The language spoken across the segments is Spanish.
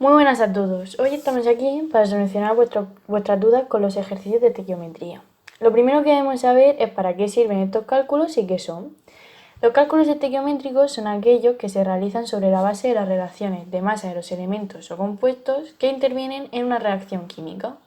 Muy buenas a todos. Hoy estamos aquí para solucionar vuestras dudas con los ejercicios de estequiometría. Lo primero que debemos saber es para qué sirven estos cálculos y qué son. Los cálculos estequiométricos son aquellos que se realizan sobre la base de las relaciones de masa de los elementos o compuestos que intervienen en una reacción química.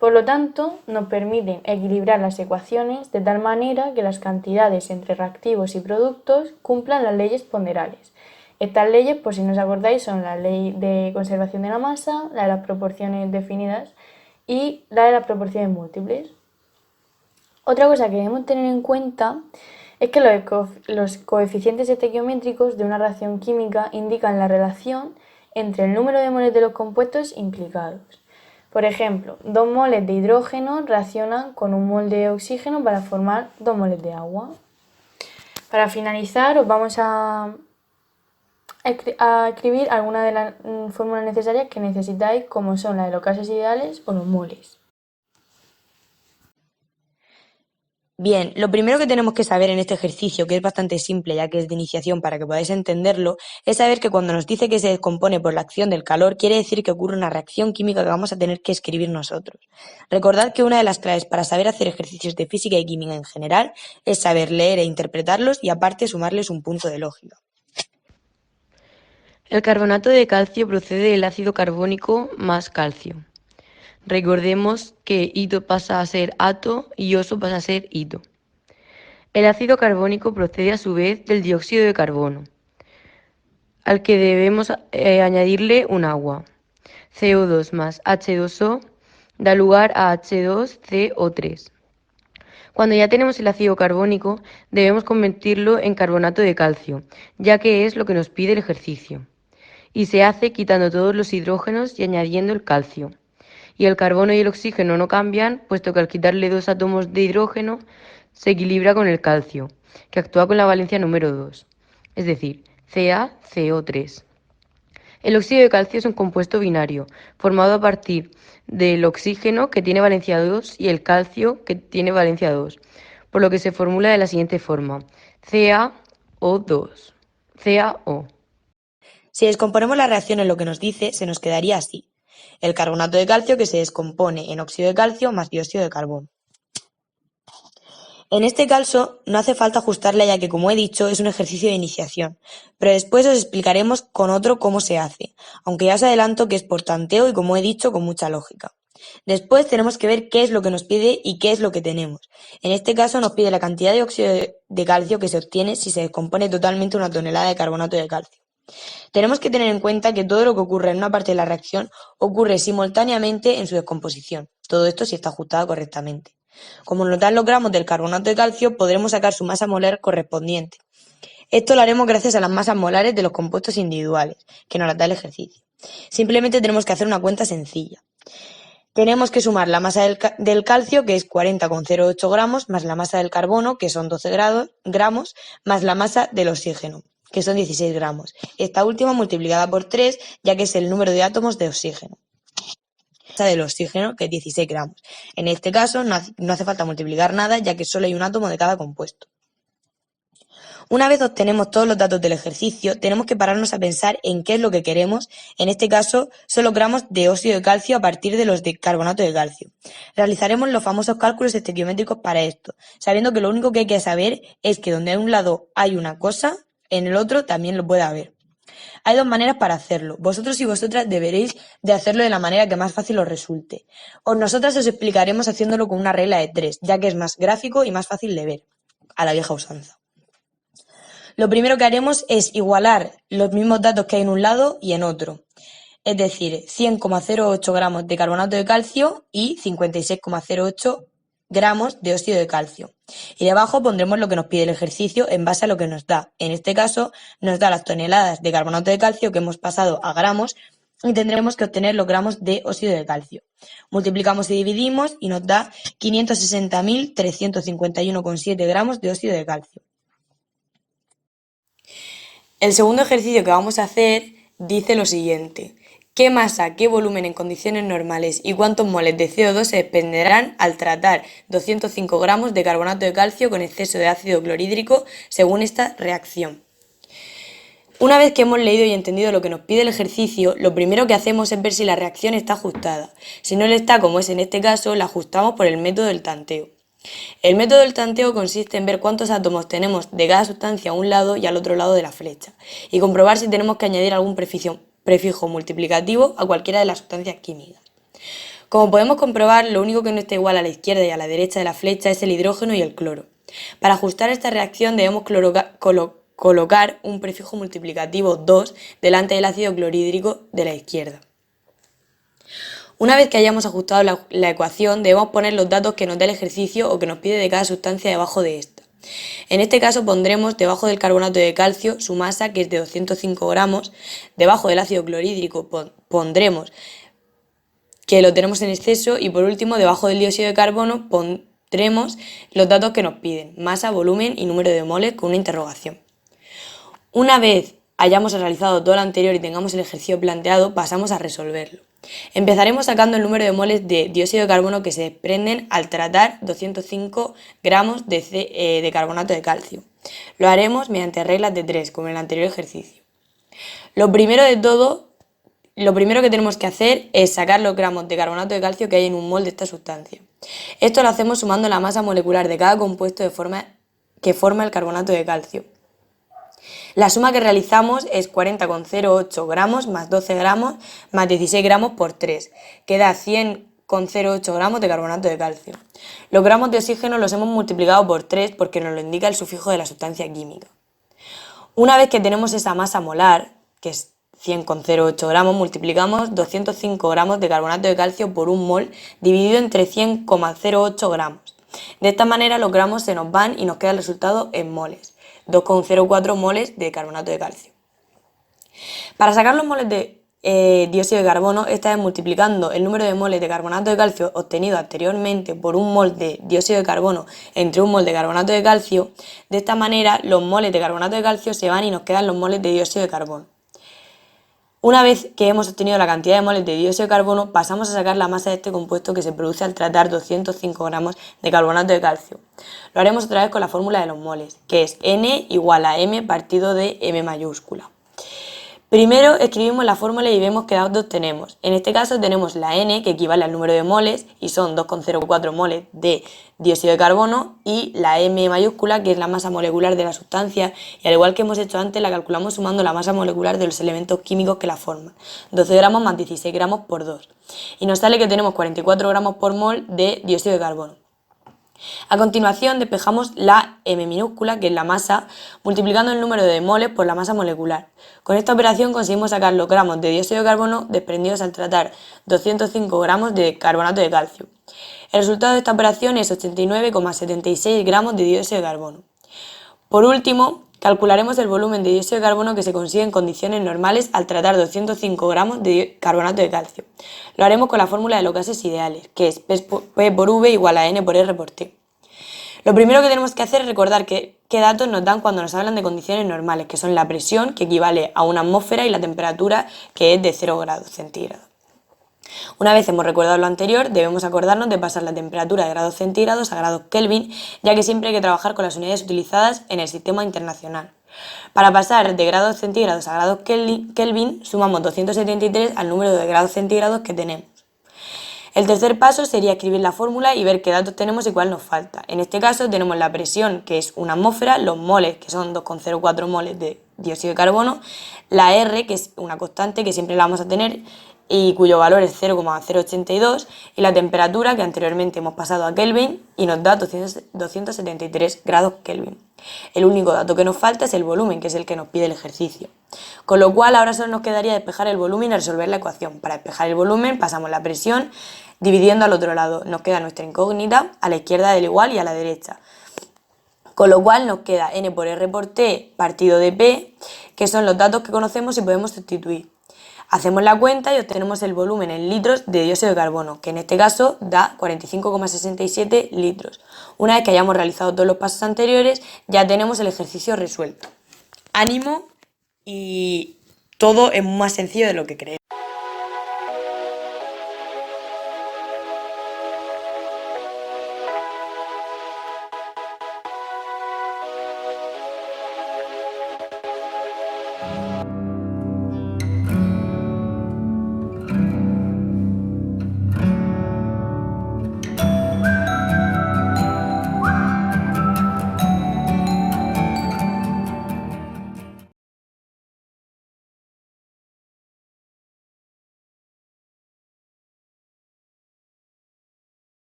Por lo tanto, nos permiten equilibrar las ecuaciones de tal manera que las cantidades entre reactivos y productos cumplan las leyes ponderales. Estas leyes, por si no os acordáis, son la ley de conservación de la masa, la de las proporciones definidas y la de las proporciones múltiples. Otra cosa que debemos tener en cuenta es que los coeficientes estequiométricos de una reacción química indican la relación entre el número de moles de los compuestos implicados. Por ejemplo, 2 moles de hidrógeno reaccionan con 1 mol de oxígeno para formar 2 moles de agua. Para finalizar, os vamos a escribir algunas de las fórmulas necesarias que necesitáis, como son la de los gases ideales o los moles. Bien, lo primero que tenemos que saber en este ejercicio, que es bastante simple ya que es de iniciación para que podáis entenderlo, es saber que cuando nos dice que se descompone por la acción del calor, quiere decir que ocurre una reacción química que vamos a tener que escribir nosotros. Recordad que una de las claves para saber hacer ejercicios de física y química en general es saber leer e interpretarlos y aparte sumarles un punto de lógica. El carbonato de calcio procede del ácido carbónico más calcio. Recordemos que hito pasa a ser ato y oso pasa a ser hito. El ácido carbónico procede a su vez del dióxido de carbono, al que debemos añadirle un agua. CO2 más H2O da lugar a H2CO3. Cuando ya tenemos el ácido carbónico, debemos convertirlo en carbonato de calcio, ya que es lo que nos pide el ejercicio. Y se hace quitando todos los hidrógenos y añadiendo el calcio. Y el carbono y el oxígeno no cambian, puesto que al quitarle 2 átomos de hidrógeno se equilibra con el calcio, que actúa con la valencia número 2, es decir, CaCO3. El óxido de calcio es un compuesto binario, formado a partir del oxígeno, que tiene valencia 2, y el calcio, que tiene valencia 2, por lo que se formula de la siguiente forma: CaO2, CaO. Si descomponemos la reacción en lo que nos dice, se nos quedaría así: el carbonato de calcio que se descompone en óxido de calcio más dióxido de carbono. En este caso no hace falta ajustarla ya que, como he dicho, es un ejercicio de iniciación, pero después os explicaremos con otro cómo se hace, aunque ya os adelanto que es por tanteo y, como he dicho, con mucha lógica. Después tenemos que ver qué es lo que nos pide y qué es lo que tenemos. En este caso nos pide la cantidad de óxido de calcio que se obtiene si se descompone totalmente una tonelada de carbonato de calcio. Tenemos que tener en cuenta que todo lo que ocurre en una parte de la reacción ocurre simultáneamente en su descomposición. Todo esto si está ajustado correctamente. Como nos dan los gramos del carbonato de calcio, podremos sacar su masa molar correspondiente. Esto lo haremos gracias a las masas molares de los compuestos individuales, que nos las da el ejercicio. Simplemente tenemos que hacer una cuenta sencilla. Tenemos que sumar la masa del calcio, que es 40,08 gramos, más la masa del carbono, que son 12 gramos, más la masa del oxígeno, que son 16 gramos. Esta última multiplicada por 3, ya que es el número de átomos de oxígeno. La masa del oxígeno, que es 16 gramos. En este caso no hace falta multiplicar nada, ya que solo hay un átomo de cada compuesto. Una vez obtenemos todos los datos del ejercicio, tenemos que pararnos a pensar en qué es lo que queremos. En este caso, son los gramos de óxido de calcio a partir de los de carbonato de calcio. Realizaremos los famosos cálculos estequiométricos para esto, sabiendo que lo único que hay que saber es que donde a un lado hay una cosa, en el otro también lo puede haber. Hay dos maneras para hacerlo. Vosotros y vosotras deberéis de hacerlo de la manera que más fácil os resulte. Nosotras os explicaremos haciéndolo con una regla de 3, ya que es más gráfico y más fácil de ver, a la vieja usanza. Lo primero que haremos es igualar los mismos datos que hay en un lado y en otro, es decir, 100,08 gramos de carbonato de calcio y 56,08 gramos de óxido de calcio. Y debajo pondremos lo que nos pide el ejercicio en base a lo que nos da. En este caso nos da las toneladas de carbonato de calcio que hemos pasado a gramos y tendremos que obtener los gramos de óxido de calcio. Multiplicamos y dividimos y nos da 560.351,7 gramos de óxido de calcio. El segundo ejercicio que vamos a hacer dice lo siguiente: ¿qué masa, qué volumen en condiciones normales y cuántos moles de CO2 se desprenderán al tratar 205 gramos de carbonato de calcio con exceso de ácido clorhídrico según esta reacción? Una vez que hemos leído y entendido lo que nos pide el ejercicio, lo primero que hacemos es ver si la reacción está ajustada. Si no lo está, como es en este caso, la ajustamos por el método del tanteo. El método del tanteo consiste en ver cuántos átomos tenemos de cada sustancia a un lado y al otro lado de la flecha, y comprobar si tenemos que añadir algún prefijo multiplicativo a cualquiera de las sustancias químicas. Como podemos comprobar, lo único que no está igual a la izquierda y a la derecha de la flecha es el hidrógeno y el cloro. Para ajustar esta reacción debemos colocar un prefijo multiplicativo 2 delante del ácido clorhídrico de la izquierda. Una vez que hayamos ajustado la ecuación, debemos poner los datos que nos da el ejercicio o que nos pide de cada sustancia debajo de esta. En este caso pondremos debajo del carbonato de calcio su masa, que es de 205 gramos, debajo del ácido clorhídrico pondremos que lo tenemos en exceso, y por último debajo del dióxido de carbono pondremos los datos que nos piden, masa, volumen y número de moles con una interrogación. Una vez hayamos realizado todo lo anterior y tengamos el ejercicio planteado, pasamos a resolverlo. Empezaremos sacando el número de moles de dióxido de carbono que se desprenden al tratar 205 gramos de carbonato de calcio. Lo haremos mediante reglas de 3, como en el anterior ejercicio. Lo primero que tenemos que hacer es sacar los gramos de carbonato de calcio que hay en un mol de esta sustancia. Esto lo hacemos sumando la masa molecular de cada compuesto que forma el carbonato de calcio. La suma que realizamos es 40,08 gramos más 12 gramos más 16 gramos por 3, que da 100,08 gramos de carbonato de calcio. Los gramos de oxígeno los hemos multiplicado por 3 porque nos lo indica el sufijo de la sustancia química. Una vez que tenemos esa masa molar, que es 100,08 gramos, multiplicamos 205 gramos de carbonato de calcio por un mol dividido entre 100,08 gramos. De esta manera los gramos se nos van y nos queda el resultado en moles. 2,04 moles de carbonato de calcio. Para sacar los moles de dióxido de carbono, esta vez multiplicando el número de moles de carbonato de calcio obtenido anteriormente por un mol de dióxido de carbono entre un mol de carbonato de calcio, de esta manera los moles de carbonato de calcio se van y nos quedan los moles de dióxido de carbono. Una vez que hemos obtenido la cantidad de moles de dióxido de carbono, pasamos a sacar la masa de este compuesto que se produce al tratar 205 gramos de carbonato de calcio. Lo haremos otra vez con la fórmula de los moles, que es N igual a M partido de M mayúscula. Primero escribimos la fórmula y vemos qué datos tenemos. En este caso tenemos la N, que equivale al número de moles, y son 2,04 moles de dióxido de carbono, y la M mayúscula, que es la masa molecular de la sustancia, y al igual que hemos hecho antes, la calculamos sumando la masa molecular de los elementos químicos que la forman, 12 gramos más 16 gramos por 2, y nos sale que tenemos 44 gramos por mol de dióxido de carbono. A continuación despejamos la M minúscula, que es la masa, multiplicando el número de moles por la masa molecular. Con esta operación conseguimos sacar los gramos de dióxido de carbono desprendidos al tratar 205 gramos de carbonato de calcio. El resultado de esta operación es 89,76 gramos de dióxido de carbono. Por último, calcularemos el volumen de dióxido de carbono que se consigue en condiciones normales al tratar 205 gramos de carbonato de calcio. Lo haremos con la fórmula de los gases ideales, que es P por V igual a N por R por T. Lo primero que tenemos que hacer es recordar qué datos nos dan cuando nos hablan de condiciones normales, que son la presión, que equivale a una atmósfera, y la temperatura, que es de 0 grados centígrados. Una vez hemos recordado lo anterior, debemos acordarnos de pasar la temperatura de grados centígrados a grados Kelvin, ya que siempre hay que trabajar con las unidades utilizadas en el sistema internacional. Para pasar de grados centígrados a grados Kelvin, sumamos 273 al número de grados centígrados que tenemos. El tercer paso sería escribir la fórmula y ver qué datos tenemos y cuál nos falta. En este caso tenemos la presión, que es una atmósfera, los moles, que son 2,04 moles de dióxido de carbono, la R, que es una constante que siempre la vamos a tener y cuyo valor es 0,082, y la temperatura, que anteriormente hemos pasado a Kelvin y nos da 273 grados Kelvin. El único dato que nos falta es el volumen, que es el que nos pide el ejercicio. Con lo cual ahora solo nos quedaría despejar el volumen y resolver la ecuación. Para despejar el volumen pasamos la presión dividiendo al otro lado. Nos queda nuestra incógnita a la izquierda del igual y a la derecha. Con lo cual nos queda N por R por T partido de P, que son los datos que conocemos y podemos sustituir. Hacemos la cuenta y obtenemos el volumen en litros de dióxido de carbono, que en este caso da 45,67 litros. Una vez que hayamos realizado todos los pasos anteriores, ya tenemos el ejercicio resuelto. Ánimo, y todo es más sencillo de lo que creéis.